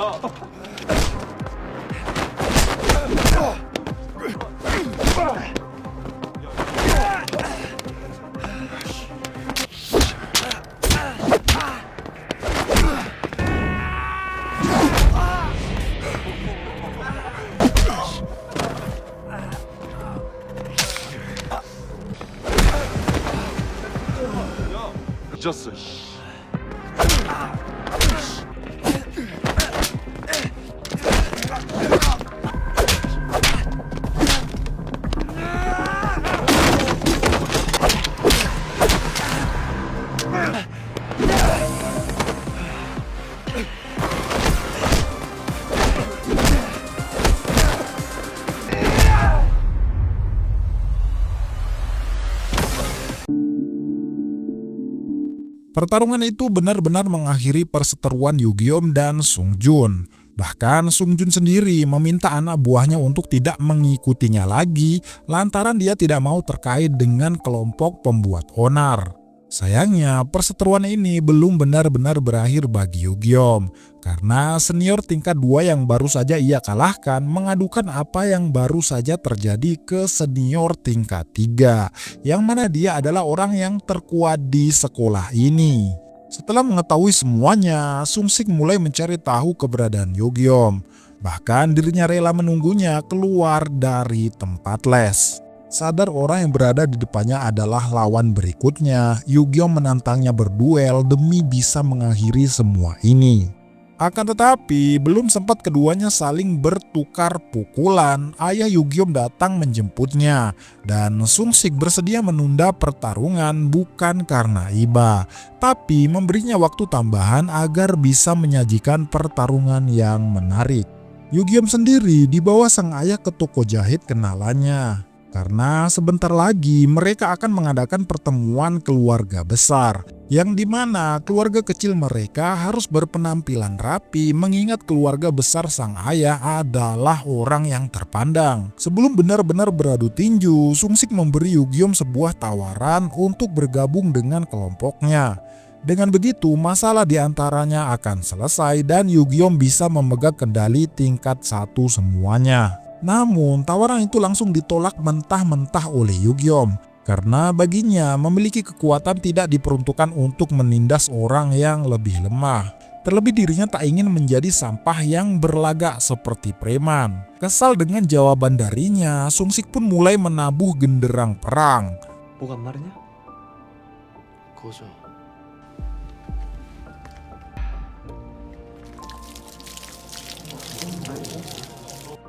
늦었어. Pertarungan itu benar-benar mengakhiri perseteruan Yugyeom dan Sungjun. Bahkan Sungjun sendiri meminta anak buahnya untuk tidak mengikutinya lagi lantaran dia tidak mau terkait dengan kelompok pembuat onar. Sayangnya perseteruan ini belum benar-benar berakhir bagi Yugyeom karena senior tingkat 2 yang baru saja ia kalahkan mengadukan apa yang baru saja terjadi ke senior tingkat 3 yang mana dia adalah orang yang terkuat di sekolah ini. Setelah mengetahui semuanya, Sungsik mulai mencari tahu keberadaan Yugyeom. Bahkan dirinya rela menunggunya keluar dari tempat les. Sadar orang yang berada di depannya adalah lawan berikutnya, Yugyeom menantangnya berduel demi bisa mengakhiri semua ini. Akan tetapi, belum sempat keduanya saling bertukar pukulan, ayah Yugyeom datang menjemputnya. Dan Sungsik bersedia menunda pertarungan bukan karena iba, tapi memberinya waktu tambahan agar bisa menyajikan pertarungan yang menarik. Yugyeom sendiri dibawa sang ayah ke toko jahit kenalannya. Karena sebentar lagi mereka akan mengadakan pertemuan keluarga besar, yang dimana keluarga kecil mereka harus berpenampilan rapi mengingat keluarga besar sang ayah adalah orang yang terpandang. Sebelum benar-benar beradu tinju, Sungsik memberi Yugyeom sebuah tawaran untuk bergabung dengan kelompoknya. Dengan begitu, masalah di antaranya akan selesai dan Yugyeom bisa memegang kendali tingkat 1 semuanya. Namun, tawaran itu langsung ditolak mentah-mentah oleh Yugyeom karena baginya memiliki kekuatan tidak diperuntukkan untuk menindas orang yang lebih lemah. Terlebih dirinya tak ingin menjadi sampah yang berlagak seperti preman. Kesal dengan jawaban darinya, Sungsik pun mulai menabuh genderang perang. 뭐가 말이냐? 거저.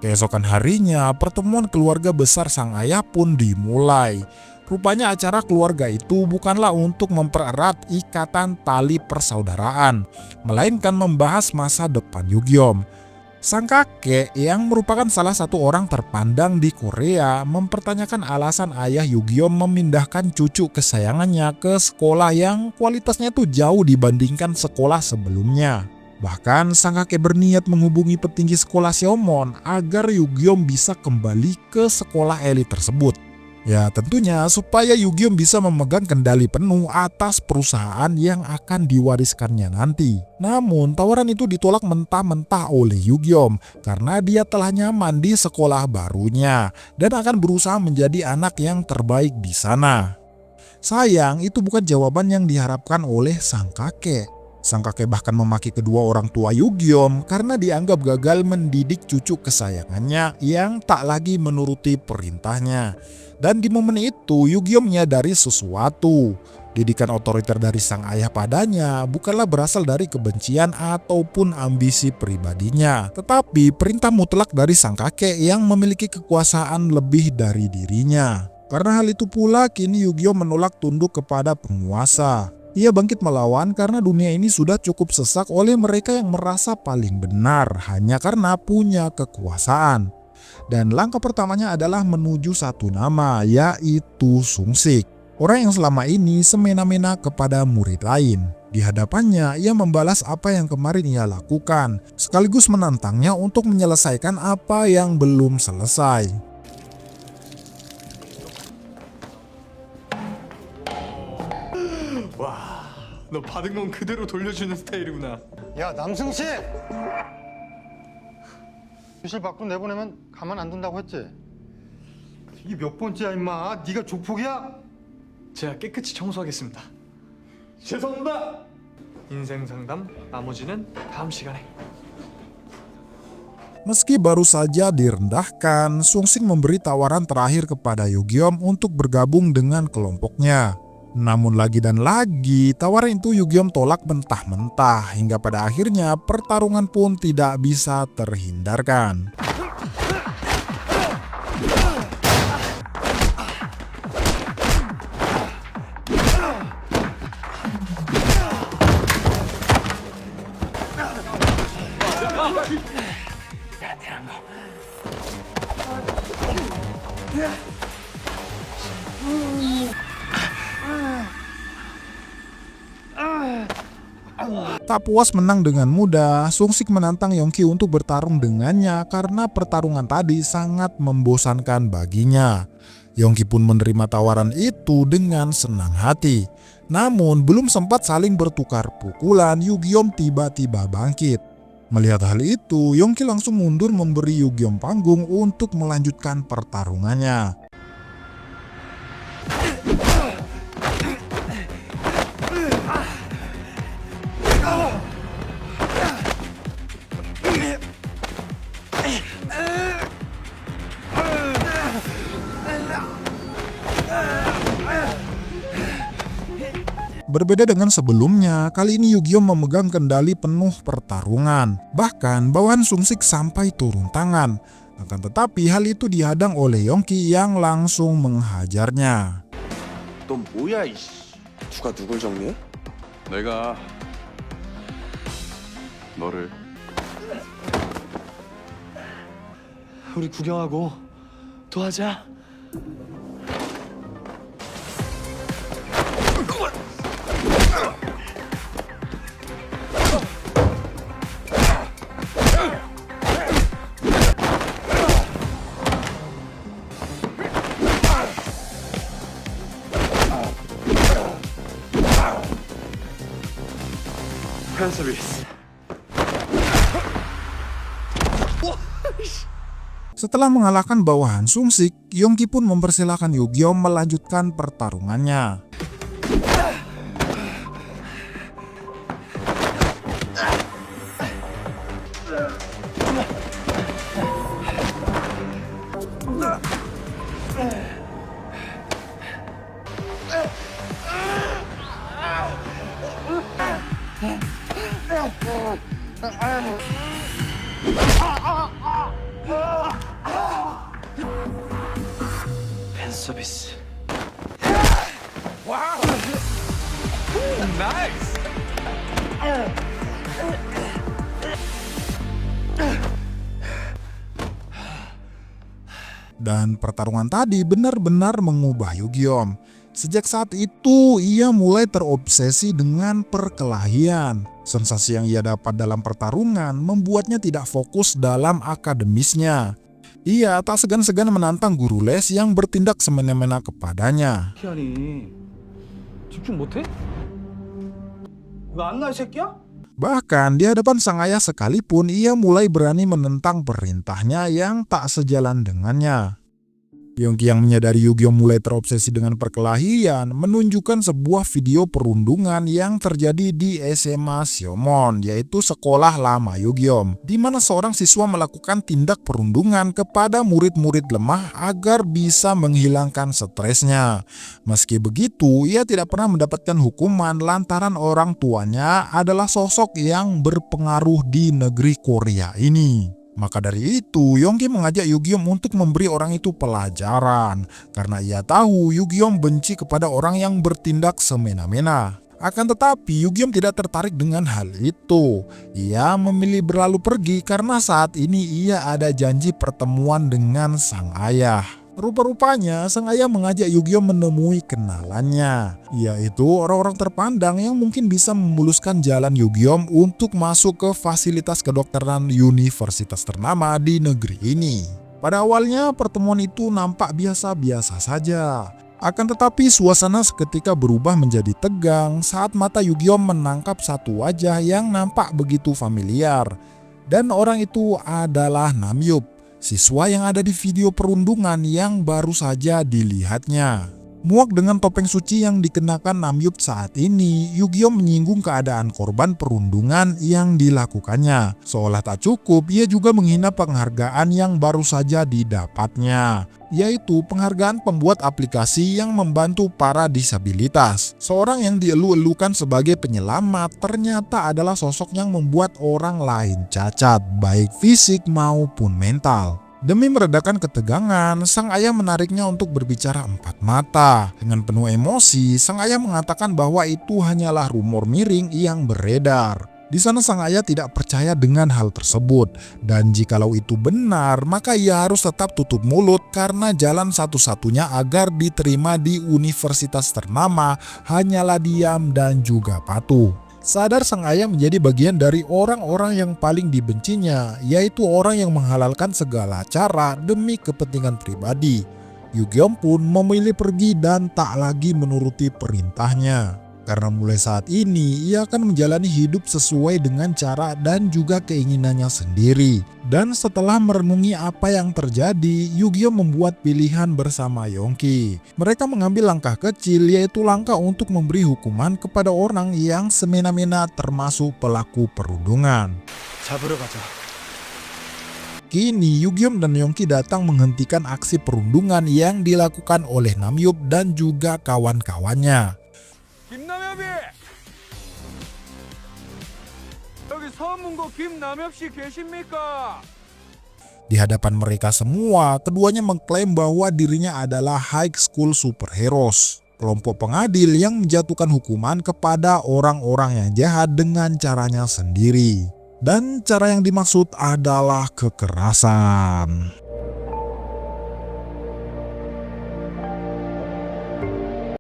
Keesokan harinya, pertemuan keluarga besar sang ayah pun dimulai. Rupanya acara keluarga itu bukanlah untuk mempererat ikatan tali persaudaraan, melainkan membahas masa depan Yugyeom. Sang kakek yang merupakan salah satu orang terpandang di Korea mempertanyakan alasan ayah Yugyeom memindahkan cucu kesayangannya ke sekolah yang kualitasnya tuh jauh dibandingkan sekolah sebelumnya. Bahkan sang kakek berniat menghubungi petinggi sekolah Seomon agar Yugyeom bisa kembali ke sekolah elit tersebut. Ya tentunya supaya Yugyeom bisa memegang kendali penuh atas perusahaan yang akan diwariskannya nanti. Namun tawaran itu ditolak mentah-mentah oleh Yugyeom karena dia telah nyaman di sekolah barunya dan akan berusaha menjadi anak yang terbaik di sana. Sayang itu bukan jawaban yang diharapkan oleh sang kakek. Sang kakek bahkan memaki kedua orang tua Yugyeom karena dianggap gagal mendidik cucu kesayangannya yang tak lagi menuruti perintahnya. Dan di momen itu Yugyeom menyadari sesuatu. Didikan otoriter dari sang ayah padanya bukanlah berasal dari kebencian ataupun ambisi pribadinya, tetapi perintah mutlak dari sang kakek yang memiliki kekuasaan lebih dari dirinya. Karena hal itu pula kini Yugyeom menolak tunduk kepada penguasa. Ia bangkit melawan karena dunia ini sudah cukup sesak oleh mereka yang merasa paling benar hanya karena punya kekuasaan. Dan langkah pertamanya adalah menuju satu nama, yaitu Sungsik. Orang yang selama ini semena-mena kepada murid lain. Di hadapannya, ia membalas apa yang kemarin ia lakukan, sekaligus menantangnya untuk menyelesaikan apa yang belum selesai. 와, 너 받은 건 그대로 돌려주는 스타일이구나. 야, 남승식! 교실 밖으로 내보내면 가만 안 둔다고 했지? 이게 몇 번째야 임마? 네가 조폭이야? 제가 깨끗이 청소하겠습니다. 죄송합니다. 인생 상담 나머지는 다음 시간에. Meski baru saja direndahkan, Sungsik memberi tawaran terakhir kepada Yugyeom untuk bergabung dengan kelompoknya. Namun lagi dan lagi, tawaran itu Yugyeom tolak mentah-mentah hingga pada akhirnya pertarungan pun tidak bisa terhindarkan. Tak puas menang dengan mudah, Sungsik menantang Yongki untuk bertarung dengannya karena pertarungan tadi sangat membosankan baginya. Yongki pun menerima tawaran itu dengan senang hati. Namun belum sempat saling bertukar pukulan, Yugyeom tiba-tiba bangkit. Melihat hal itu, Yongki langsung mundur memberi Yugyeom panggung untuk melanjutkan pertarungannya. Berbeda dengan sebelumnya, kali ini Yugyeom memegang kendali penuh pertarungan. Bahkan bawahan Sungsik sampai turun tangan. Akan tetapi hal itu dihadang oleh Yongki yang langsung menghajarnya. 넌 뭐야 이씨. 누가 누굴 정리해? 내가 너를. 우리 구경하고 도와자. 팬서비스. Setelah mengalahkan bawahan Sungsik, Yongki pun mempersilahkan Yugyeom melanjutkan pertarungannya. 팬서비스. 나이스. Dan pertarungan tadi benar-benar mengubah Yugyeom. Sejak saat itu, ia mulai terobsesi dengan perkelahian. Sensasi yang ia dapat dalam pertarungan membuatnya tidak fokus dalam akademisnya. Ia tak segan-segan menantang guru les yang bertindak semena-mena kepadanya. 희한이 집중 못해? 왜 안 나 이 새끼야? Bahkan di hadapan sang ayah sekalipun, ia mulai berani menentang perintahnya yang tak sejalan dengannya. Yongki yang menyadari Yugyeom mulai terobsesi dengan perkelahian menunjukkan sebuah video perundungan yang terjadi di SMA Siomon, yaitu sekolah lama Yugyeom, di mana seorang siswa melakukan tindak perundungan kepada murid-murid lemah agar bisa menghilangkan stresnya. Meski begitu, ia tidak pernah mendapatkan hukuman lantaran orang tuanya adalah sosok yang berpengaruh di negeri Korea ini. Maka dari itu, Yongki mengajak Yugyeom untuk memberi orang itu pelajaran, karena ia tahu Yugyeom benci kepada orang yang bertindak semena-mena. Akan tetapi, Yugyeom tidak tertarik dengan hal itu. Ia memilih berlalu pergi karena saat ini ia ada janji pertemuan dengan sang ayah. Rupa-rupanya sang ayah mengajak Yugyeom menemui kenalannya, yaitu orang-orang terpandang yang mungkin bisa memuluskan jalan Yugyeom untuk masuk ke fasilitas kedokteran universitas ternama di negeri ini. Pada awalnya pertemuan itu nampak biasa-biasa saja. Akan tetapi suasana seketika berubah menjadi tegang saat mata Yugyeom menangkap satu wajah yang nampak begitu familiar. Dan orang itu adalah Namhyup, siswa yang ada di video perundungan yang baru saja dilihatnya. Muak dengan topeng suci yang dikenakan Namhyup saat ini, Yugyeom menyinggung keadaan korban perundungan yang dilakukannya. Seolah tak cukup, ia juga menghina penghargaan yang baru saja didapatnya, yaitu penghargaan pembuat aplikasi yang membantu para disabilitas. Seorang yang dielu-elukan sebagai penyelamat ternyata adalah sosok yang membuat orang lain cacat, baik fisik maupun mental. Demi meredakan ketegangan, sang ayah menariknya untuk berbicara empat mata. Dengan penuh emosi, sang ayah mengatakan bahwa itu hanyalah rumor miring yang beredar. Di sana sang ayah tidak percaya dengan hal tersebut, dan jikalau itu benar, maka ia harus tetap tutup mulut karena jalan satu-satunya agar diterima di universitas ternama hanyalah diam dan juga patuh. Sadar sang ayah menjadi bagian dari orang-orang yang paling dibencinya, yaitu orang yang menghalalkan segala cara demi kepentingan pribadi. Yugyeom pun memilih pergi dan tak lagi menuruti perintahnya. Karena mulai saat ini ia akan menjalani hidup sesuai dengan cara dan juga keinginannya sendiri. Dan setelah merenungi apa yang terjadi, Yugyeom membuat pilihan bersama Yongki. Mereka mengambil langkah kecil, yaitu langkah untuk memberi hukuman kepada orang yang semena-mena termasuk pelaku perundungan. 잡으러 가자. Kini Yugyeom dan Yongki datang menghentikan aksi perundungan yang dilakukan oleh Namhyup dan juga kawan-kawannya. 김남엽이 여기 서문고 김남엽 씨 계십니까? Di hadapan mereka semua, keduanya mengklaim bahwa dirinya adalah High School Superheroes, kelompok pengadil yang menjatuhkan hukuman kepada orang-orang yang jahat dengan caranya sendiri. Dan cara yang dimaksud adalah kekerasan.